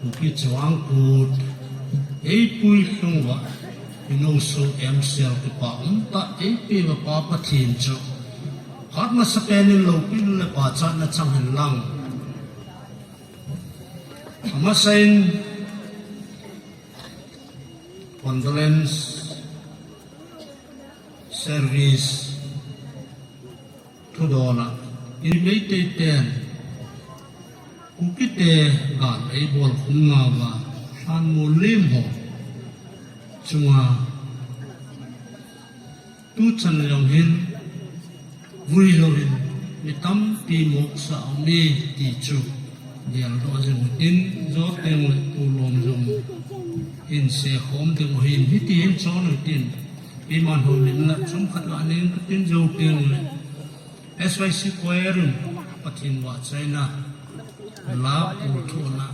Kuki Chavang Kut Pulthohna Inoso MCL Kipa Ta Pi Papa Tinjo Hatma Sapenin Lopin Le Pacha Na Changhen Lang Amasain condolence service Pulthohna Invited ten Kuki te gan bol khunga ba han mo lim ho chunga tu chan long hin vui lo hin mi tam pi mok sa mi ti chu dial do jeng tin zo teng le tu lom jong in se khom teng hin hi ti hin cho no tin pi man ho min la chum khat la nen tin zo teng le SYC choir pathin wa China la Pulthohna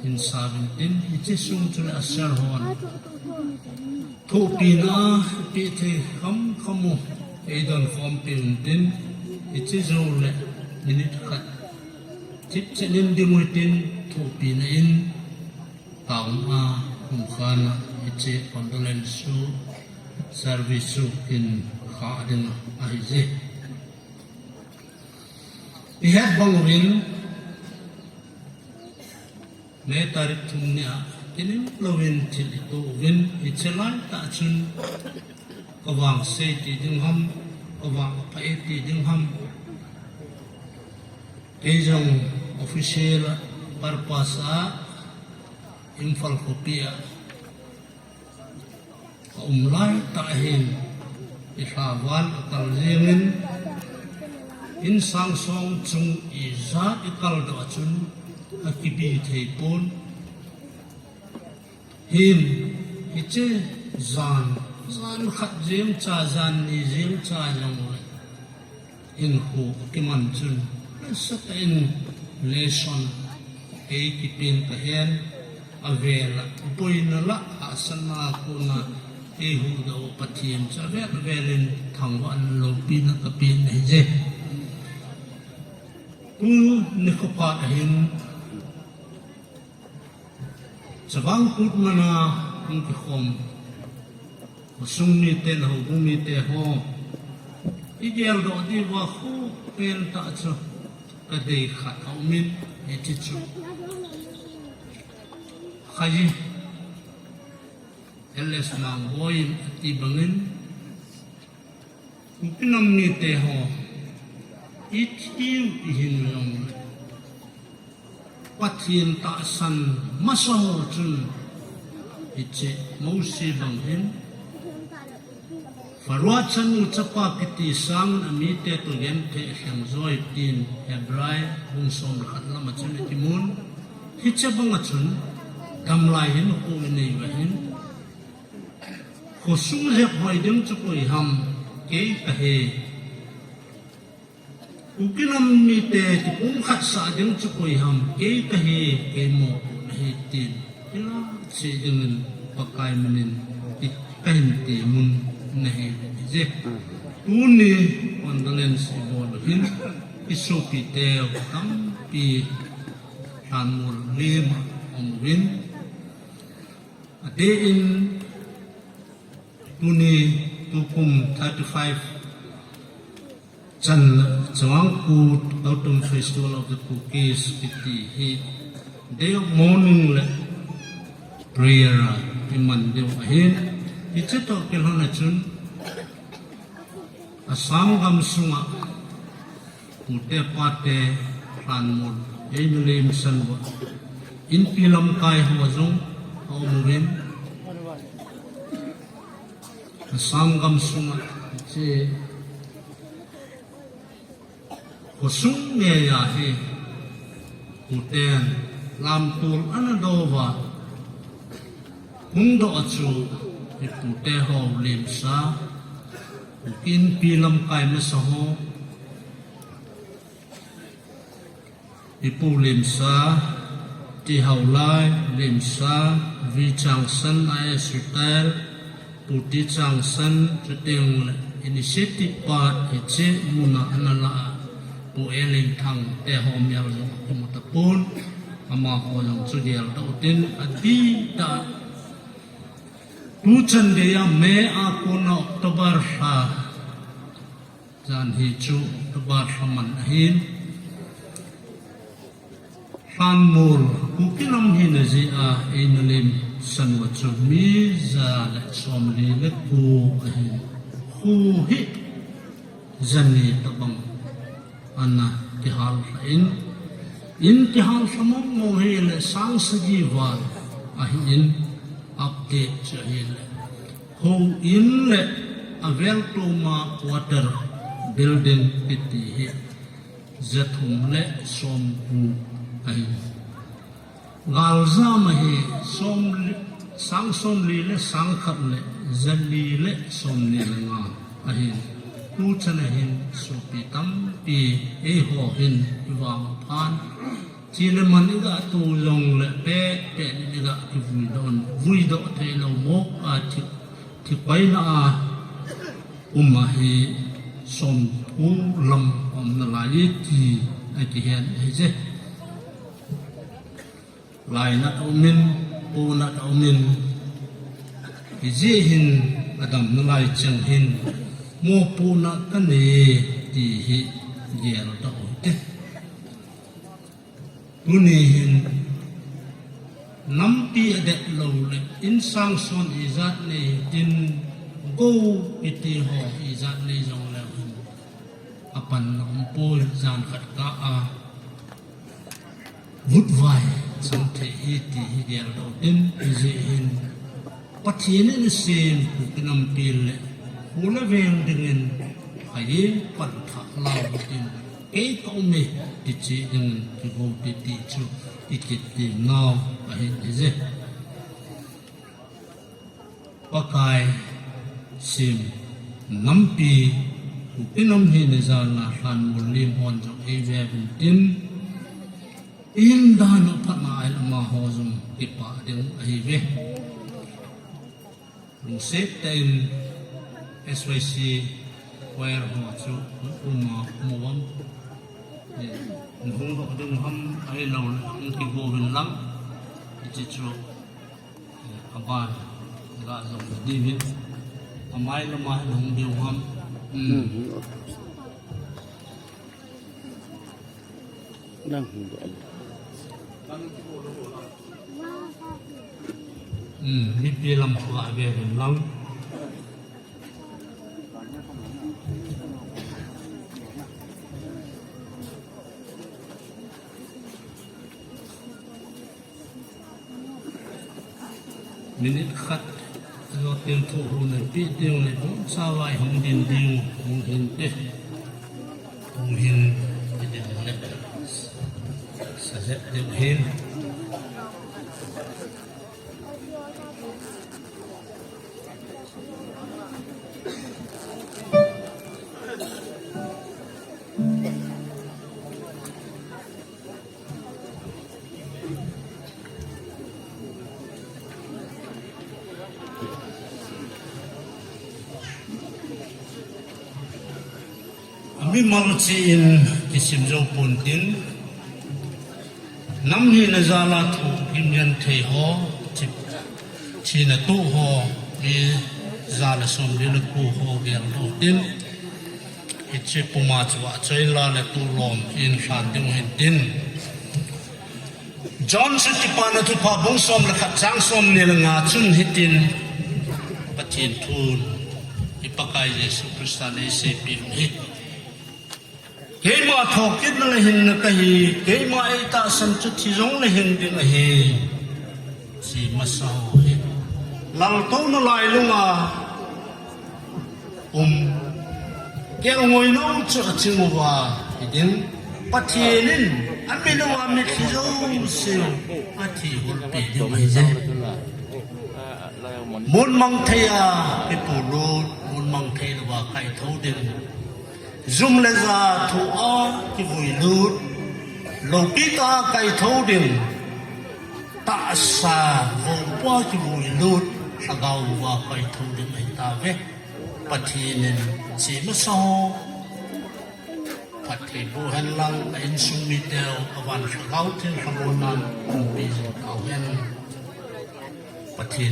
in 17 it is soon to Assam hon thu pina pi the kham khamu e don khom pin tin it is all minute khat chip chenin dimutin thu pina in taung a hum khana it is condolence service in kha din a je we had bangwin ne tarik thumnia kinin lovin thil to win ichelai ta chun kawang se ti ding ham kawang pa e ti ding ham ejong official purpose a infal kopia umlai ta hin ihawal kal jemin in sang song chung iza ikal do chun akibi thei pon him iche zan khat jem cha zan ni jem cha jong in hu kiman chun sat in lesson e kipin ka hen avela boina la asana kuna e hu do pathiam cha velin thangwan lo pin ka pin nei je ni ko pa hin Chavang Kut mana ingki khom sung ni ten ho bung ni te ho igel do di wa khu pen ta chu ka dei khat au min e chi chu khaji ls mang boy ti bangin upinam ni te ho it hiu hin long pathin ta san masaho chun iche mosi bang hin farwa chanu chapa piti sang ami te to gen te hem zoi tin hebrai bung som khat lama chun timun hiche bang chun damlai hin ko nei wa hin ko sung je hoi ding chu koi ham ke ka he ukinam ni te ti pum khat sa ding chu koi ham ke ka he ke mo he tin ila che ding pakai manin ti pen ti mun na he je tu ni condolence bol hin iso pi te kam pi han mul lim om win ade in tu ni tu kum 35 Chavang Kut Autumn Festival of the Cookies he day of morning prayer iman deu ahin iche to kelhona chun Assam gam sunga ute pate ranmul einulim sanwa in pilam kai hawazong aumurin Assam gam sunga iche Kosung ne ya he uten lam tul anadova hung do achu ipute ho lim sa in pilam kai ma sa ho ipu lim sa ti Haolai lim sa vi chang san ai sutel puti chang san chuteng initiative part iche muna anala po eling thang te hom yal mo tapon ama ho jong chu dial do tin adi ta tu chan de ya me a ko na October ha jan hi chu October man hin fan mul Kuki nam hin ji a inalim san wa chu mi za la som li le ku hu hi zani tabang anna tihal in tihal samong mo hi le sang saji wa a in update cha hi le ho in le avel to ma quarter building piti hi zathum le som pu ai gal za ma hi som sang som li le sang khat le zali le som ni le nga a hi tu chana hin so pi tam pi e ho hin wang phan chi le man ga tu long le pe te ni ga ki vui do the lo mo a thi pai na umma hi som pu lam om na lai ti ai ti hian ai je lai na min pu na min ji hin adam na lai chang hin mo pu na ka ne ti hi gel da te tu ne hin nam pi de lo le in sang son izat ne tin go iti ho izat ne jong le apan nam pu jan khat ka a vut vai sang the hi ti hi gel da tin ji hin pathin ne sem ku nam pi le Ula veng dengan aye pan thak lau tin ke ko me ti chi dengan ti go ti ti chu ti ti ti ngao ahe je pakai sim nampi ku pinam hi ne za na han mul lim hon jo e ve bin tin in da no phat na ai ma ho zum ti pa ding ahe ve lu se ten SYC where ho chu uma muam hung do ding ham ai lo ki go bin lam chi chu aban ga zong divin amai lo ma hung diu ham đang hung do ni pi lam kha ve bin lam minit khat lo tiền thu hồn này pi tiền này cũng sao vậy hồng điền điêu hồng hiền tê hồng hiền cái điểm này sẽ điểm hiền mi mang chi in kisim zo pun tin nam hi na za la thu kim yan thei ho chi na tu ho mi za la som de na ku ho gel do tin ichi puma chwa chai la le tu lom in fan ding hin tin John se ti pa na tu pa bong som la khat chang som ne la nga chun hitin pathin thun ipakai Yesu Krista le se pi hi ke ma thok kit na hin na ka hi ke ma ai ta san chu thi jong na hin ding a hi si ma sa hi lang to na lai lunga ke ngoi no chu chu wa idin pathin an mi lo wa mi thi zo se pathi hol pe de mai je mun mang thaya pe pu lo mun mang thai lo wa kai tho ding zoom le za thu a ki vui lut lo ki ta kai tho ding ta sa vo pa ki vui lut sa gao wa kai tho ding ai ta ve pathin si ma so phát thị bu hen lang in sung mi teo avan khau thil khamon nan pi au hen phát thị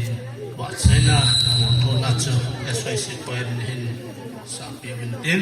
wa chena Pulthohna chu SYC point hin sa pi min tin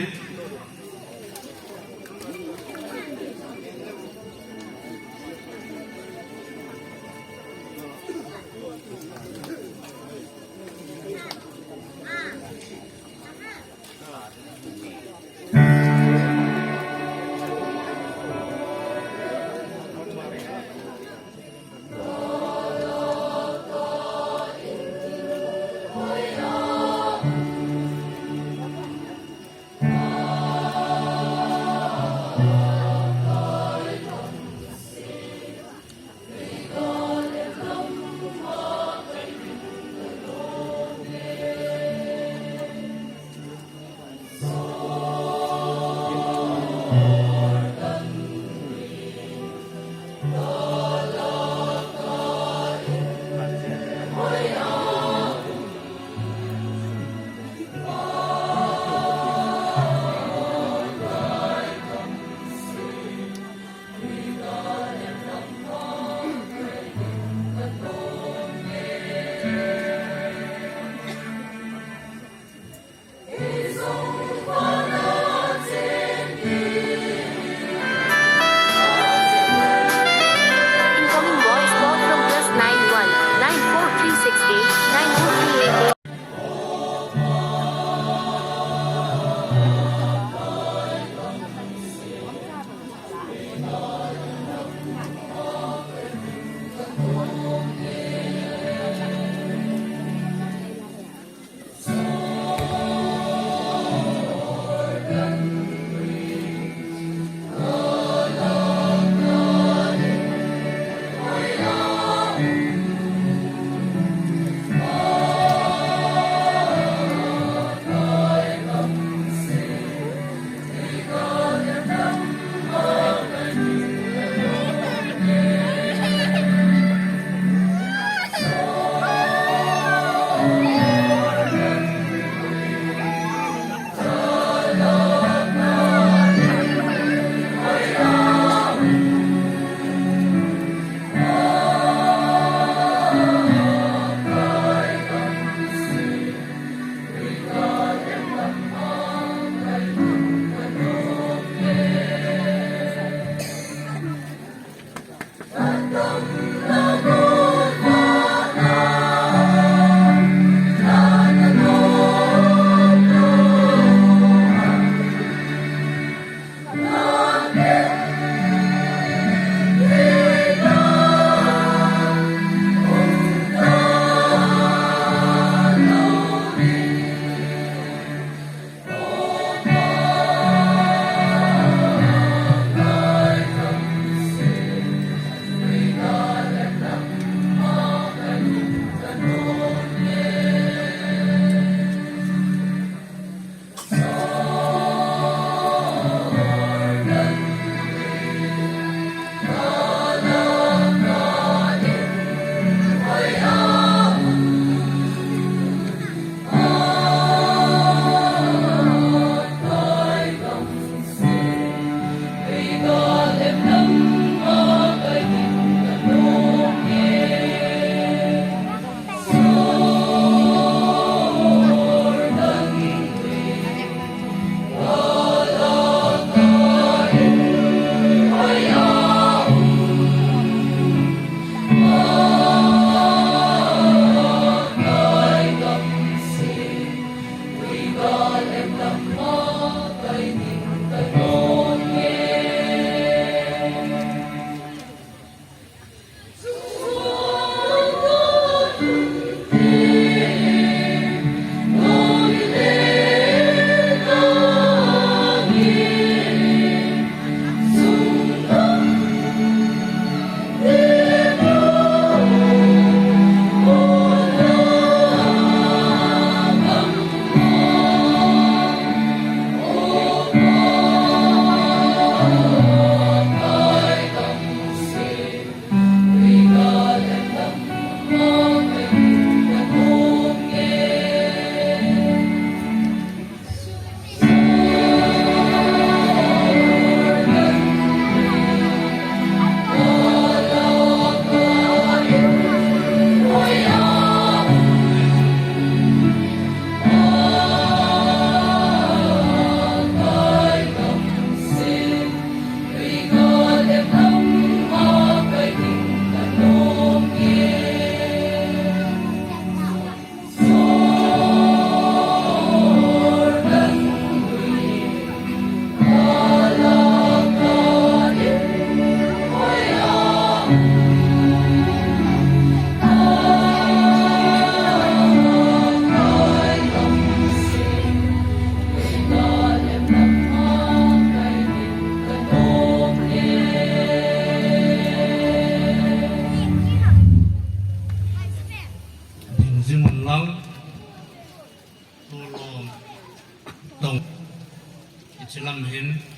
hin